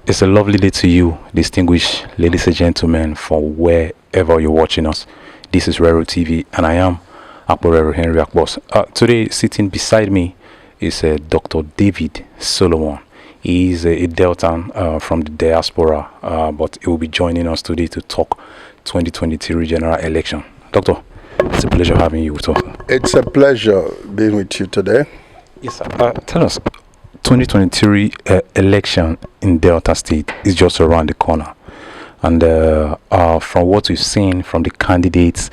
It's a lovely day to you, distinguished ladies and gentlemen, from wherever you're watching us. This is Rero TV, and I am Rero Henry Akbos. Today, sitting beside me is Dr. David Solomon. He is a Deltan from the Diaspora, but he will be joining us today to talk 2023 general election. Doctor, it's a pleasure having you with us. It's a pleasure being with you today. Yes, sir. Tell us, 2023 election in Delta State is just around the corner, and from what we've seen from the candidates,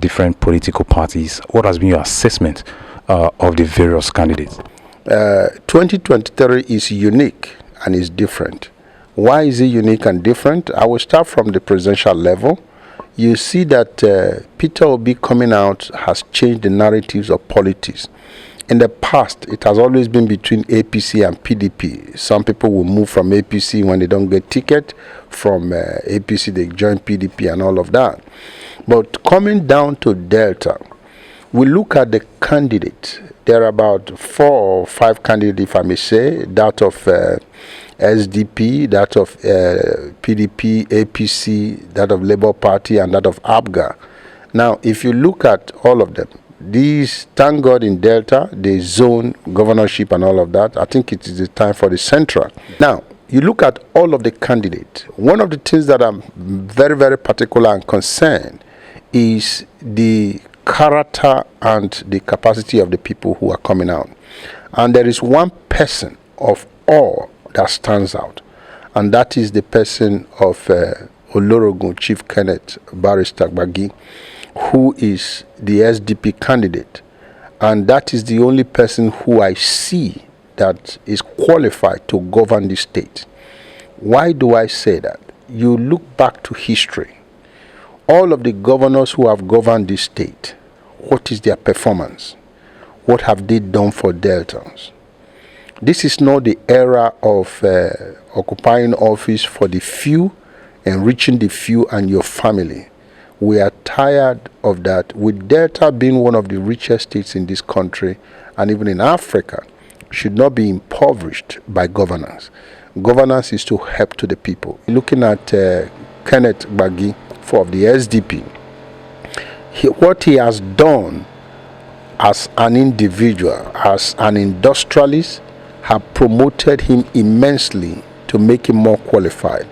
different political parties, what has been your assessment of the various candidates? 2023 is unique and is different. Why is it unique and different? I will start from the presidential level. You see that Peter Obi coming out has changed the narratives of politics. In the past, it has always been between APC and PDP. Some people will move from APC when they don't get ticket. From APC, they join PDP and all of that. But coming down to Delta, we look at the candidate. There are about 4 or 5 candidates, if I may say, that of SDP, that of PDP, APC, that of Labour Party, and that of ABGA. Now, if you look at all of them, these, thank God in Delta, the zone, governorship and all of that, I think it is the time for the central. Now, you look at all of the candidates. One of the things that I'm very, very particular and concerned is the character and the capacity of the people who are coming out. And there is one person of all that stands out, and that is the person of Olorogun Chief Kenneth Barrister Gbagi, who is the SDP candidate. And that is the only person who I see that is qualified to govern the state. Why do I say that? You look back to history. All of the governors who have governed this state, what is their performance? What have they done for Deltans? This is not the era of occupying office for the few, enriching the few and your family. We are tired of that. With Delta being one of the richest states in this country and even in Africa, should not be impoverished by governance. Governance is to help to the people. Looking at Kenneth Gbagi for the SDP, what he has done as an individual, as an industrialist, have promoted him immensely to make him more qualified.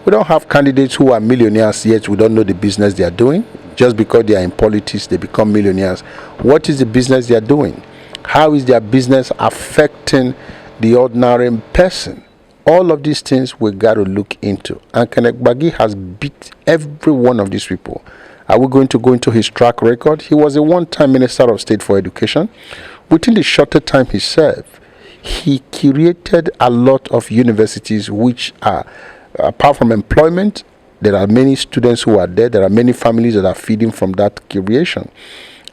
We don't have candidates who are millionaires yet. We don't know the business they are doing. Just because they are in politics, they become millionaires. What is the business they are doing? How is their business affecting the ordinary person? All of these things we got to look into. And Kenneth Gbagi has beat every one of these people. Are we going to go into his track record? He was a one-time Minister of State for Education. Within the shorter time he served, he created a lot of universities which are, apart from employment, there are many students who are there. There are many families that are feeding from that creation.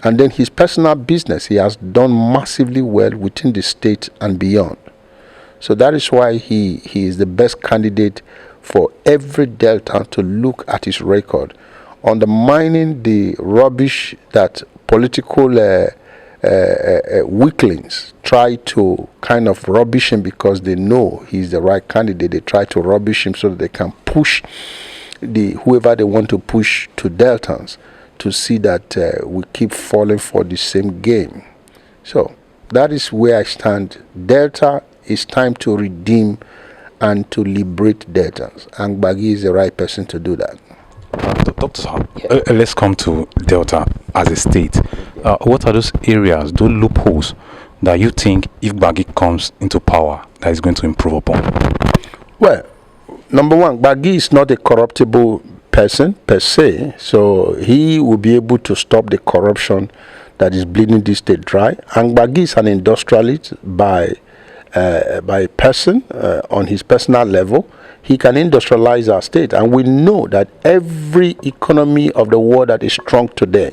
And then his personal business, he has done massively well within the state and beyond. So that is why he is the best candidate for every Delta to look at his record. Undermining the rubbish that political weaklings try to kind of rubbish him because they know he's the right candidate. They try to rubbish him so that they can push whoever they want to push to Deltans to see that we keep falling for the same game. So that is where I stand. Delta, is time to redeem and to liberate Deltans, and Gbagi is the right person to do that. Doctor, let's come to Delta as a state. What are those areas, those loopholes that you think if Gbagi comes into power that is going to improve upon? Well, number one, Gbagi is not a corruptible person per se, so he will be able to stop the corruption that is bleeding this state dry. And Gbagi is an industrialist by a person on his personal level. He can industrialize our state, and we know that every economy of the world that is strong today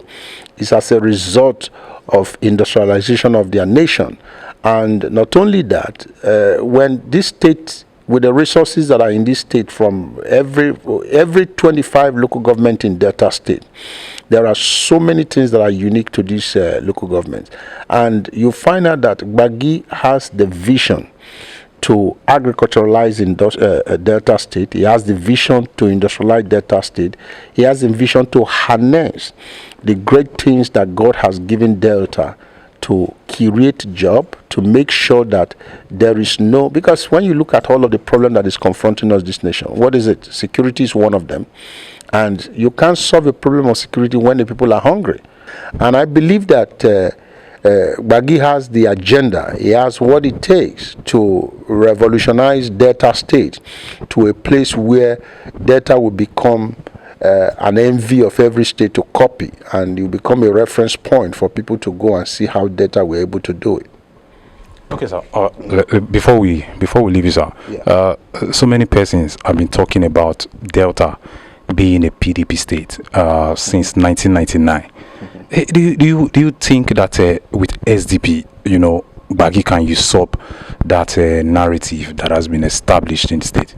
is as a result of industrialization of their nation. And not only that, when this state, with the resources that are in this state from every 25 local government in Delta State, there are so many things that are unique to these local governments. And you find out that Gbagi has the vision to agriculturalize Delta State. He has the vision to industrialize Delta State. He has the vision to harness the great things that God has given Delta to create job, to make sure that there is no, because when you look at all of the problem that is confronting us, this nation, what is it? Security is one of them. And you can't solve a problem of security when the people are hungry. And I believe that Gbagi has the agenda. He has what it takes to revolutionize Delta State to a place where Delta will become an envy of every state to copy, and you become a reference point for people to go and see how Delta were able to do it. Okay, sir. Before we leave you, sir, yeah. So many persons have been talking about Delta being a PDP state since 1999. Mm-hmm. Do you think that with SDP, Gbagi can usurp that narrative that has been established in the state?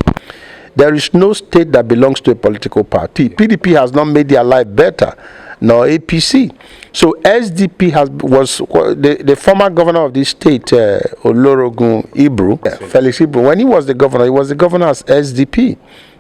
There is no state that belongs to a political party. PDP has not made their life better, nor APC. So SDP was the former governor of this state, Olorogun Ibru, Felix Ibru. When he was the governor as SDP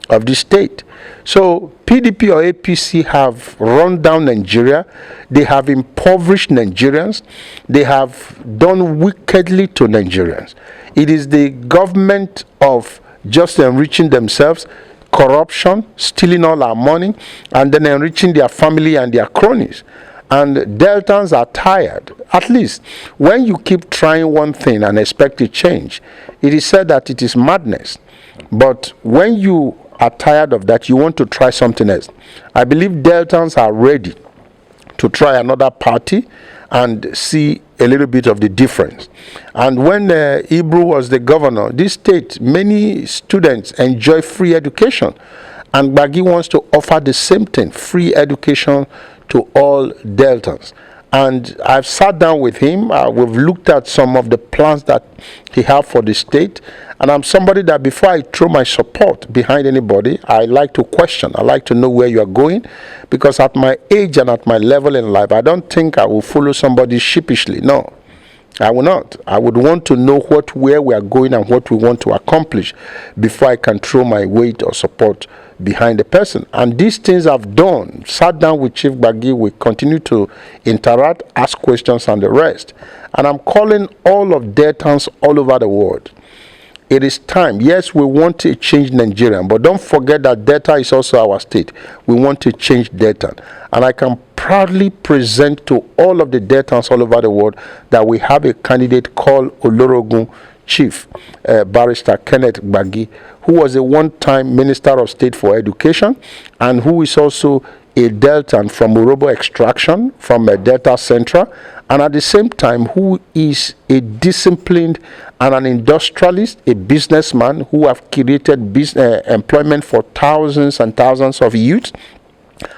of the state. So PDP or APC have run down Nigeria. They have impoverished Nigerians. They have done wickedly to Nigerians. It is the government of just enriching themselves, corruption, stealing all our money, and then enriching their family and their cronies. And Deltans are tired. At least when you keep trying one thing and expect a change, it is said that it is madness. But when you are tired of that, you want to try something else. I believe Deltans are ready to try another party and see a little bit of the difference. And when Ibru was the governor, this state, many students enjoy free education. And Gbagi wants to offer the same thing, free education to all Deltans. And I've sat down with him. We've looked at some of the plans that he has for the state. And I'm somebody that before I throw my support behind anybody, I like to question. I like to know where you are going. Because at my age and at my level in life, I don't think I will follow somebody sheepishly. No, I will not. I would want to know where we are going and what we want to accomplish before I can throw my weight or support behind the person. And these things I've done, sat down with Chief Gbagi, we continue to interact, ask questions and the rest. And I'm calling all of Deltans all over the world. It is time. Yes, we want to change Nigeria, but don't forget that Delta is also our state. We want to change Delta. And I can proudly present to all of the Deltans all over the world that we have a candidate called Olorogun Chief, Barrister Kenneth Gbagi, who was a one-time Minister of State for Education and who is also a Deltan from Urobo extraction from Delta Central, and at the same time who is a disciplined and an industrialist, a businessman who have created employment for thousands and thousands of youth,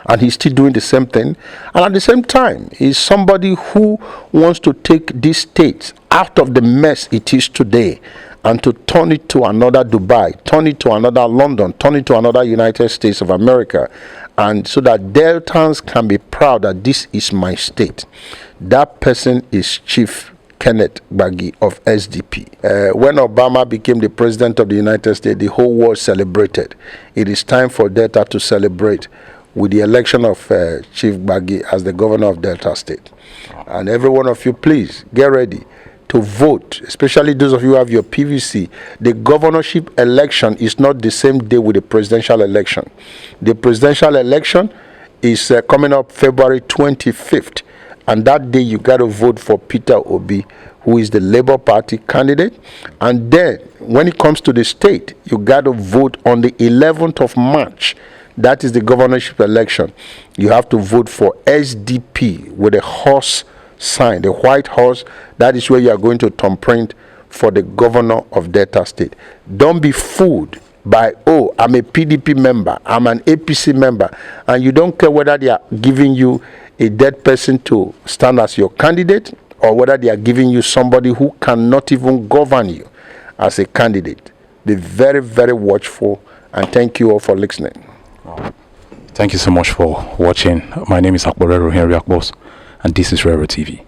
and he's still doing the same thing. And at the same time, he's somebody who wants to take this state out of the mess it is today and to turn it to another Dubai, turn it to another London, turn it to another United States of America, and so that Deltans can be proud that this is my state. That person is Chief Kenneth Gbagi of SDP. When Obama became the president of the United States, the whole world celebrated. It is time for Delta to celebrate with the election of Chief Gbagi as the governor of Delta State. And every one of you, please get ready to vote, especially those of you who have your PVC. The governorship election is not the same day with the presidential election. The presidential election is coming up February 25th. And that day you got to vote for Peter Obi, who is the Labour Party candidate. And then when it comes to the state, you got to vote on the 11th of March. That is the governorship election. You have to vote for SDP with a horse sign, the white horse. That is where you are going to thumbprint for the governor of Delta State. Don't be fooled by, oh, I'm a PDP member, I'm an APC member, and you don't care whether they are giving you a dead person to stand as your candidate or whether they are giving you somebody who cannot even govern you as a candidate. Be very, very watchful, and thank you all for listening. Thank you so much for watching. My name is Rero Henry, and this is Rero TV.